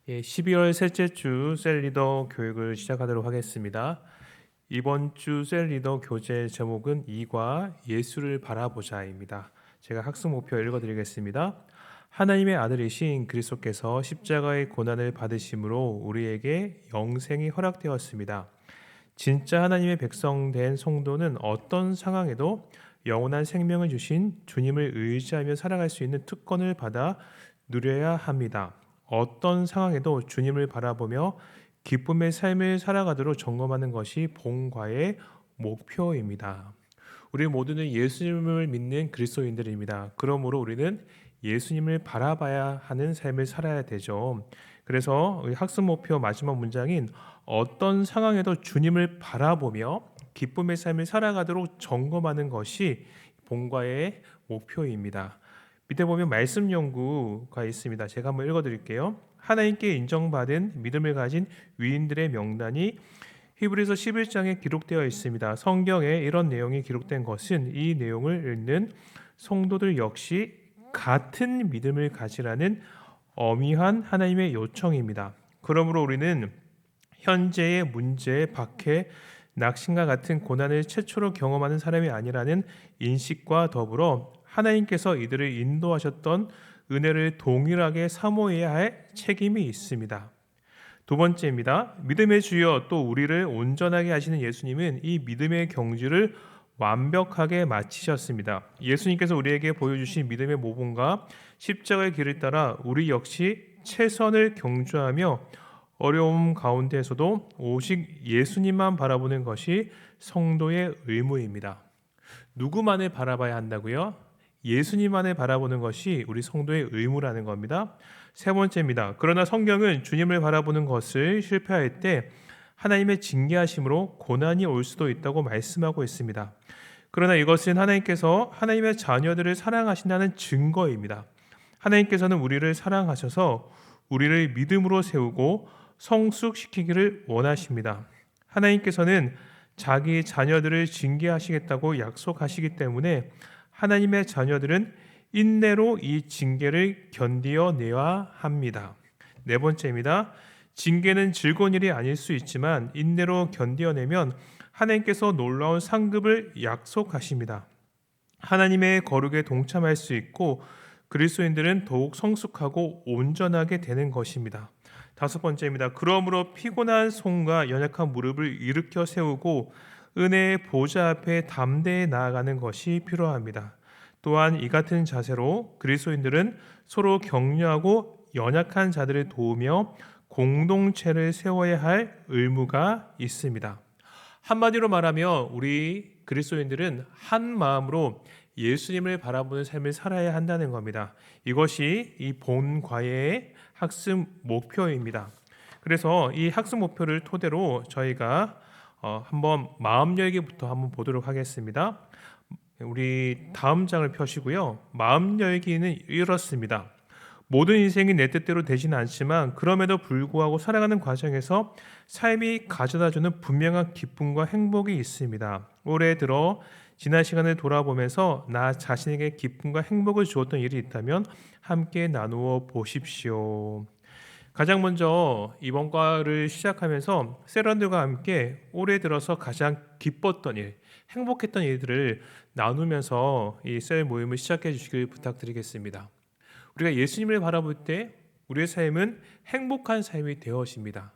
12월 셋째 주 셀리더 교육을 시작하도록 하겠습니다. 이번 주 셀리더 교재 제목은 이과 예수를 바라보자입니다. 제가 학습 목표 읽어드리겠습니다. 하나님의 아들이신 그리스도께서 십자가의 고난을 받으심으로 우리에게 영생이 허락되었습니다. 진짜 하나님의 백성 된 성도는 어떤 상황에도 영원한 생명을 주신 주님을 의지하며 살아갈 수 있는 특권을 받아 누려야 합니다. 어떤 상황에도 주님을 바라보며 기쁨의 삶을 살아가도록 점검하는 것이 본과의 목표입니다. 우리 모두는 예수님을 믿는 그리스도인들입니다. 그러므로 우리는 예수님을 바라봐야 하는 삶을 살아야 되죠. 그래서 학습 목표 마지막 문장인 어떤 상황에도 주님을 바라보며 기쁨의 삶을 살아가도록 점검하는 것이 본과의 목표입니다. 밑에 보면 말씀 연구가 있습니다. 제가 한번 읽어드릴게요. 하나님께 인정받은 믿음을 가진 위인들의 명단이 히브리서 11장에 기록되어 있습니다. 성경에 이런 내용이 기록된 것은 이 내용을 읽는 성도들 역시 같은 믿음을 가지라는 엄의한 하나님의 요청입니다. 그러므로 우리는 현재의 문제에 박해 낙심과 같은 고난을 최초로 경험하는 사람이 아니라는 인식과 더불어 하나님께서 이들을 인도하셨던 은혜를 동일하게 사모해야 할 책임이 있습니다. 두 번째입니다. 믿음의 주여 또 우리를 온전하게 하시는 예수님은 이 믿음의 경주를 완벽하게 마치셨습니다. 예수님께서 우리에게 보여주신 믿음의 모범과 십자가의 길을 따라 우리 역시 최선을 경주하며 어려움 가운데에서도 오직 예수님만 바라보는 것이 성도의 의무입니다. 누구만을 바라봐야 한다고요? 예수님만을 바라보는 것이 우리 성도의 의무라는 겁니다. 세 번째입니다. 그러나 성경은 주님을 바라보는 것을 실패할 때 하나님의 징계하심으로 고난이 올 수도 있다고 말씀하고 있습니다. 그러나 이것은 하나님께서 하나님의 자녀들을 사랑하신다는 증거입니다. 하나님께서는 우리를 사랑하셔서 우리를 믿음으로 세우고 성숙시키기를 원하십니다. 하나님께서는 자기 자녀들을 징계하시겠다고 약속하시기 때문에 하나님의 자녀들은 인내로 이 징계를 견디어내야 합니다. 네 번째입니다. 징계는 즐거운 일이 아닐 수 있지만 인내로 견디어내면 하나님께서 놀라운 상급을 약속하십니다. 하나님의 거룩에 동참할 수 있고 그리스도인들은 더욱 성숙하고 온전하게 되는 것입니다. 다섯 번째입니다. 그러므로 피곤한 손과 연약한 무릎을 일으켜 세우고 은혜의 보좌 앞에 담대히 나아가는 것이 필요합니다. 또한 이 같은 자세로 그리스도인들은 서로 격려하고 연약한 자들을 도우며 공동체를 세워야 할 의무가 있습니다. 한마디로 말하면 우리 그리스도인들은 한 마음으로 예수님을 바라보는 삶을 살아야 한다는 겁니다. 이것이 이 본과의 학습 목표입니다. 그래서 이 학습 목표를 토대로 저희가 한번 마음 열기부터 한번 보도록 하겠습니다. 우리 다음 장을 펴시고요. 마음 열기는 이렇습니다. 모든 인생이 내 뜻대로 되지는 않지만 그럼에도 불구하고 살아가는 과정에서 삶이 가져다주는 분명한 기쁨과 행복이 있습니다. 올해 들어 지난 시간을 돌아보면서 나 자신에게 기쁨과 행복을 주었던 일이 있다면 함께 나누어 보십시오. 가장 먼저 이번 과를 시작하면서 세런들과 함께 올해 들어서 가장 기뻤던 일, 행복했던 일들을 나누면서 이 셀 모임을 시작해 주시길 부탁드리겠습니다. 우리가 예수님을 바라볼 때 우리의 삶은 행복한 삶이 되어집니다.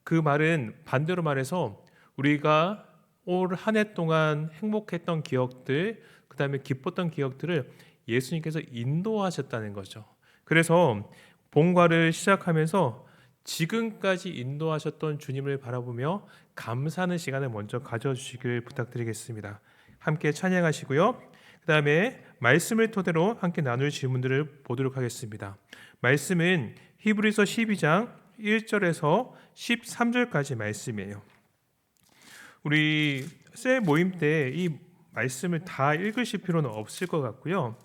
그 말은 반대로 말해서 우리가 올 한 해 동안 행복했던 기억들, 그 다음에 기뻤던 기억들을 예수님께서 인도하셨다는 거죠. 그래서 본과를 시작하면서 지금까지 인도하셨던 주님을 바라보며 감사하는 시간을 먼저 가져주시길 부탁드리겠습니다. 함께 찬양하시고요. 그 다음에 말씀을 토대로 함께 나눌 질문들을 보도록 하겠습니다. 말씀은 히브리서 12장 1절에서 13절까지 말씀이에요. 우리 셀 모임 때 이 말씀을 다 읽으실 필요는 없을 것 같고요.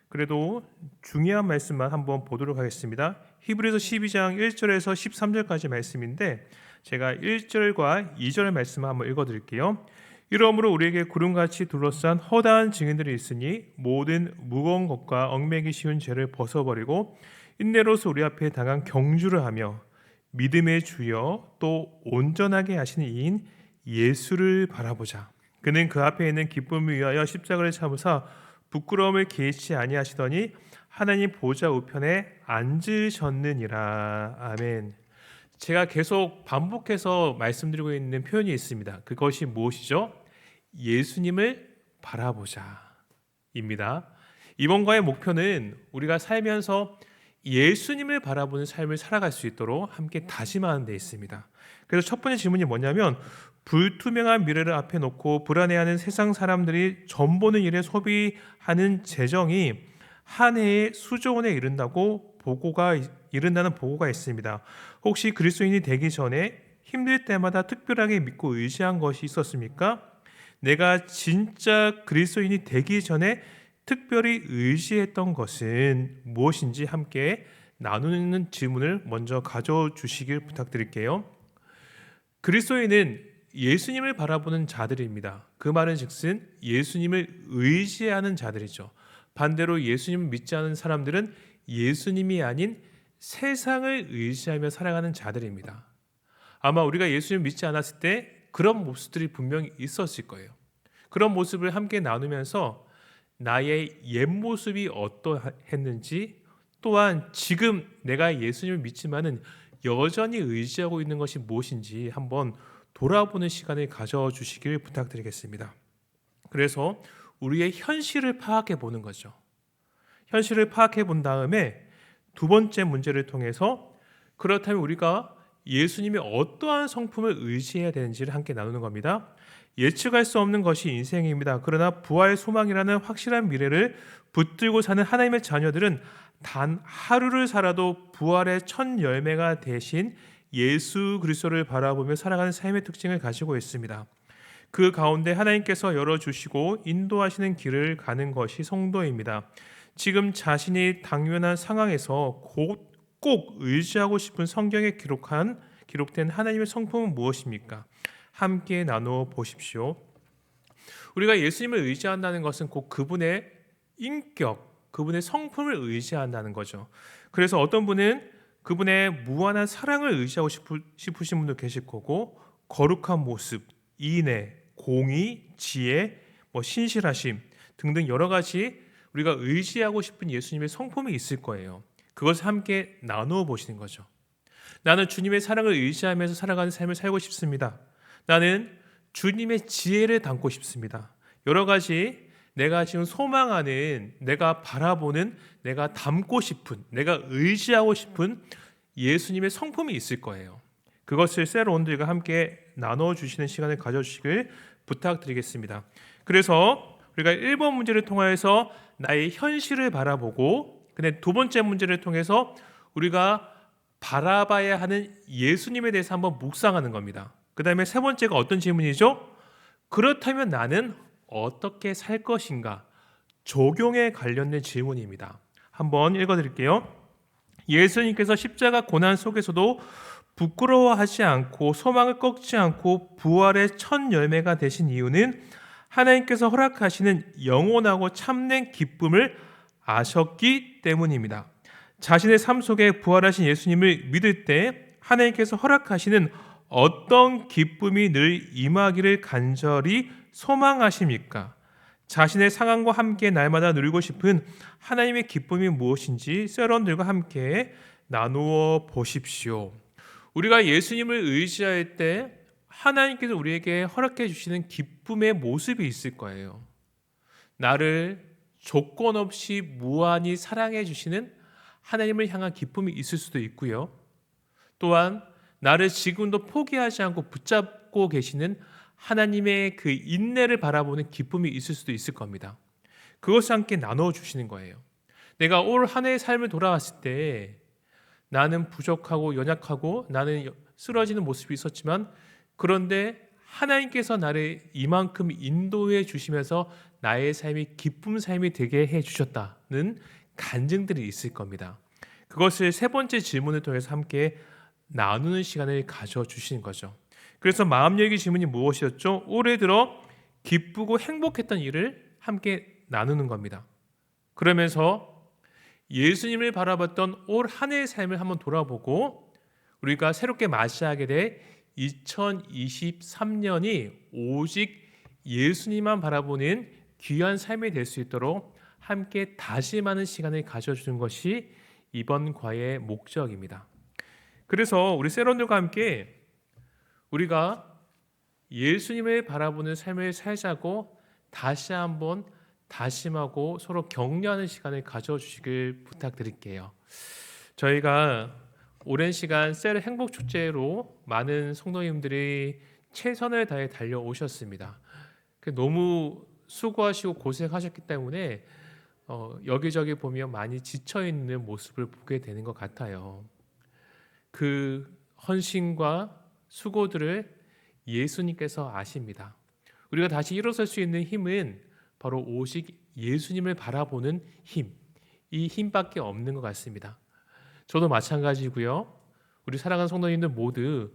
그래도 중요한 말씀만 한번 보도록 하겠습니다. 히브리서 12장 1절에서 13절까지 말씀인데 제가 1절과 2절 말씀을 한번 읽어드릴게요. 이러므로 우리에게 구름같이 둘러싼 허다한 증인들이 있으니 모든 무거운 것과 얽매기 쉬운 죄를 벗어버리고 인내로서 우리 앞에 당한 경주를 하며 믿음의 주여 또 온전하게 하시는 이인 예수를 바라보자. 그는 그 앞에 있는 기쁨을 위하여 십자가를 참으사 부끄러움을 개의치 아니하시더니 하나님 보좌 우편에 앉으셨느니라. 아멘. 제가 계속 반복해서 말씀드리고 있는 표현이 있습니다. 그것이 무엇이죠? 예수님을 바라보자 입니다. 이번과의 목표는 우리가 살면서 예수님을 바라보는 삶을 살아갈 수 있도록 함께 다짐하는 데 있습니다. 그래서 첫 번째 질문이 뭐냐면, 불투명한 미래를 앞에 놓고 불안해하는 세상 사람들이 전 보는 일에 소비하는 재정이 한 해에 수조 원에 이른다는 보고가 있습니다. 혹시 그리스도인이 되기 전에 힘들 때마다 특별하게 믿고 의지한 것이 있었습니까? 내가 진짜 그리스도인이 되기 전에 특별히 의지했던 것은 무엇인지 함께 나누는 질문을 먼저 가져주시길 부탁드릴게요. 그리스도인은 예수님을 바라보는 자들입니다. 그 말은 즉슨 예수님을 의지하는 자들이죠. 반대로 예수님을 믿지 않은 사람들은 예수님이 아닌 세상을 의지하며 살아가는 자들입니다. 아마 우리가 예수님을 믿지 않았을 때 그런 모습들이 분명히 있었을 거예요. 그런 모습을 함께 나누면서 나의 옛 모습이 어떠했는지, 또한 지금 내가 예수님을 믿지만은 여전히 의지하고 있는 것이 무엇인지 한번 돌아보는 시간을 가져주시길 부탁드리겠습니다. 그래서 우리의 현실을 파악해 보는 거죠. 현실을 파악해 본 다음에 두 번째 문제를 통해서 그렇다면 우리가 예수님이 어떠한 성품을 의지해야 되는지를 함께 나누는 겁니다. 예측할 수 없는 것이 인생입니다. 그러나 부활 소망이라는 확실한 미래를 붙들고 사는 하나님의 자녀들은 단 하루를 살아도 부활의 첫 열매가 되신 예수 그리스도를 바라보며 살아가는 삶의 특징을 가지고 있습니다. 그 가운데 하나님께서 열어주시고 인도하시는 길을 가는 것이 성도입니다. 지금 자신이 당면한 상황에서 꼭 의지하고 싶은 성경에 기록된 하나님의 성품은 무엇입니까? 함께 나누어 보십시오. 우리가 예수님을 의지한다는 것은 꼭 그분의 인격, 그분의 성품을 의지한다는 거죠. 그래서 어떤 분은 그분의 무한한 사랑을 의지하고 싶으신 분도 계실 거고, 거룩한 모습, 인애, 공의, 지혜, 신실하심 등등 여러 가지 우리가 의지하고 싶은 예수님의 성품이 있을 거예요. 그것을 함께 나누어 보시는 거죠. 나는 주님의 사랑을 의지하면서 살아가는 삶을 살고 싶습니다. 나는 주님의 지혜를 담고 싶습니다. 여러 가지 내가 지금 소망하는, 내가 바라보는, 내가 담고 싶은, 내가 의지하고 싶은 예수님의 성품이 있을 거예요. 그것을 셀원들과 함께 나눠주시는 시간을 가져주시길 부탁드리겠습니다. 그래서 우리가 1번 문제를 통해서 나의 현실을 바라보고, 근데 두 번째 문제를 통해서 우리가 바라봐야 하는 예수님에 대해서 한번 묵상하는 겁니다. 그 다음에 세 번째가 어떤 질문이죠? 그렇다면 나는 어떻게 살 것인가? 적용에 관련된 질문입니다. 한번 읽어드릴게요. 예수님께서 십자가 고난 속에서도 부끄러워하지 않고 소망을 꺾지 않고 부활의 첫 열매가 되신 이유는 하나님께서 허락하시는 영원하고 참된 기쁨을 아셨기 때문입니다. 자신의 삶 속에 부활하신 예수님을 믿을 때 하나님께서 허락하시는 어떤 기쁨이 늘 임하기를 간절히 소망하십니까? 자신의 상황과 함께 날마다 누리고 싶은 하나님의 기쁨이 무엇인지 셀원들과 함께 나누어 보십시오. 우리가 예수님을 의지할 때 하나님께서 우리에게 허락해 주시는 기쁨의 모습이 있을 거예요. 나를 조건 없이 무한히 사랑해 주시는 하나님을 향한 기쁨이 있을 수도 있고요. 또한 나를 지금도 포기하지 않고 붙잡고 계시는 하나님의 그 인내를 바라보는 기쁨이 있을 수도 있을 겁니다. 그것을 함께 나눠 주시는 거예요. 내가 올 한 해의 삶을 돌아왔을 때 나는 부족하고 연약하고 나는 쓰러지는 모습이 있었지만, 그런데 하나님께서 나를 이만큼 인도해 주시면서 나의 삶이 기쁨 삶이 되게 해 주셨다는 간증들이 있을 겁니다. 그것을 세 번째 질문을 통해서 함께 나누는 시간을 가져주시는 거죠. 그래서 마음 열기 질문이 무엇이었죠? 올해 들어 기쁘고 행복했던 일을 함께 나누는 겁니다. 그러면서 예수님을 바라봤던 올 한 해의 삶을 한번 돌아보고 우리가 새롭게 맞이하게 될 2023년이 오직 예수님만 바라보는 귀한 삶이 될 수 있도록 함께 다짐하는 시간을 가져주는 것이 이번 과의 목적입니다. 그래서 우리 세론들과 함께 우리가 예수님을 바라보는 삶을 살자고 다시 한번 다짐하고 서로 격려하는 시간을 가져주시길 부탁드릴게요. 저희가 오랜 시간 셀 행복축제로 많은 성도님들이 최선을 다해 달려오셨습니다. 너무 수고하시고 고생하셨기 때문에 여기저기 보면 많이 지쳐있는 모습을 보게 되는 것 같아요. 그 헌신과 수고들을 예수님께서 아십니다. 우리가 다시 일어설 수 있는 힘은 바로 오직 예수님을 바라보는 힘, 이 힘밖에 없는 것 같습니다. 저도 마찬가지고요. 우리 사랑하는 성도님들 모두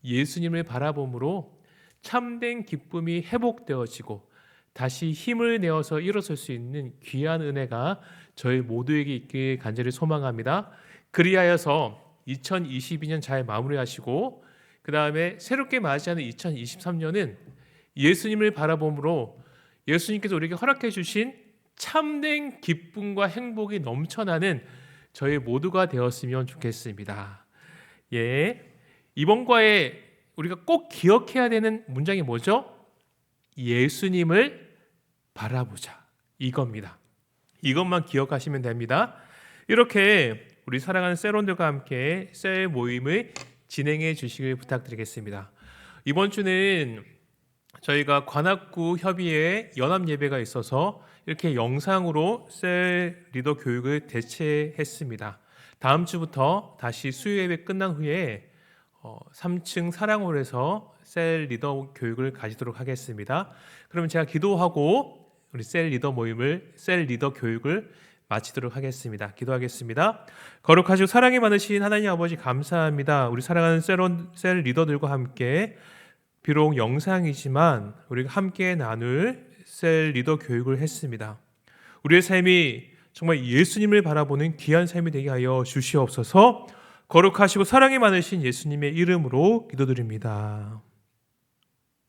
예수님을 바라봄으로 참된 기쁨이 회복되어지고 다시 힘을 내어서 일어설 수 있는 귀한 은혜가 저희 모두에게 있길 간절히 소망합니다. 그리하여서 2022년 잘 마무리하시고 그 다음에 새롭게 맞이하는 2023년은 예수님을 바라봄으로 예수님께서 우리에게 허락해 주신 참된 기쁨과 행복이 넘쳐나는 저희 모두가 되었으면 좋겠습니다. 예, 이번 과에 우리가 꼭 기억해야 되는 문장이 뭐죠? 예수님을 바라보자, 이겁니다. 이것만 기억하시면 됩니다. 이렇게 우리 사랑하는 셀원들과 함께 셀 모임을 진행해 주시길 부탁드리겠습니다. 이번 주는 저희가 관악구 협의회 연합 예배가 있어서 이렇게 영상으로 셀 리더 교육을 대체했습니다. 다음 주부터 다시 수요 예배 끝난 후에 3층 사랑홀에서 셀 리더 교육을 가지도록 하겠습니다. 그러면 제가 기도하고 우리 셀 리더 모임을 셀 리더 교육을 마치도록 하겠습니다. 기도하겠습니다. 거룩하시고 사랑이 많으신 하나님 아버지 감사합니다. 우리 사랑하는 셀 리더들과 함께 비록 영상이지만 우리가 함께 나눌 셀 리더 교육을 했습니다. 우리의 삶이 정말 예수님을 바라보는 귀한 삶이 되게 하여 주시옵소서. 거룩하시고 사랑이 많으신 예수님의 이름으로 기도드립니다.